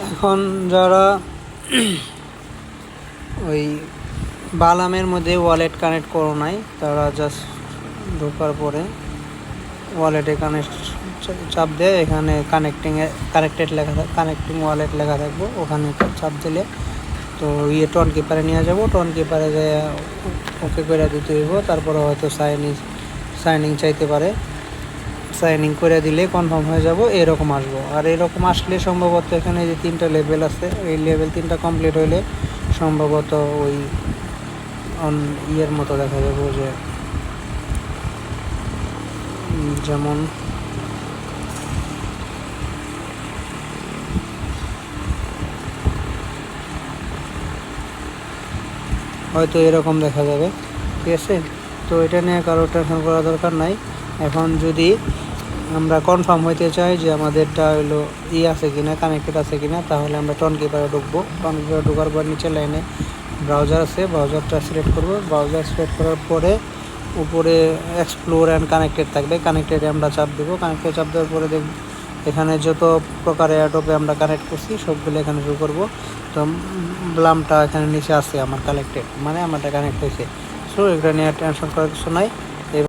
এখন যারা ওই বালামের মধ্যে ওয়ালেট কানেক্ট করো নাই, তারা জাস্ট ঢোকার পরে ওয়ালেটে চাপ দেয়, এখানে কানেক্টেড লেখা থাকে, কানেক্টিং ওয়ালেট লেখা থাকবো, ওখানে চাপ দিলে তো টোন কিপারে নিয়ে যাবো। টোন কিপারে যায় ওকে করে দিতে হইব, তারপরে হয়তো সাইনিং চাইতে পারে, সাইনিং করে দিলে কনফার্ম হয়ে যাব, এরকম আসবো। আর এরকম আসলে সম্ভবত এখানে যে 3টা লেভেল আছে, এই লেভেল 3টা কমপ্লিট হইলে সম্ভবত ওই ইয়ের মতো দেখা যাবে, যে যেমন হয়তো এরকম দেখা যাবে, ঠিক আছে। তো এটা নিয়ে কারো টেনশন করার দরকার নাই। এখন যদি আমরা কনফার্ম হইতে চাই যে আমাদেরটা হলো আছে কিনা, কানেক্টেড আছে কিনা, তাহলে আমরা টোন কিপারে ঢুকবো। টোন কিপারে ঢোকার পর নিচে লাইনে ব্রাউজার আছে, ব্রাউজারটা সিলেক্ট করবো। ব্রাউজার সিলেক্ট করার পরে উপরে এক্সপ্লোর অ্যান্ড কানেক্টেড থাকবে, কানেক্টেডে আমরা চাপ দেবো। কানেক্টেড চাপ দেওয়ার পরে দেখব এখানে যত প্রকার এয়ারড্রপে আমরা কানেক্ট করছি সবগুলো এখানে শুরু করবো। তো ব্লামটা এখানে নিচে আছে আমার কানেক্টেড, মানে আমারটা কানেক্ট হয়েছে। সো এটা নিয়ে টেনশন করার কিছু নাই।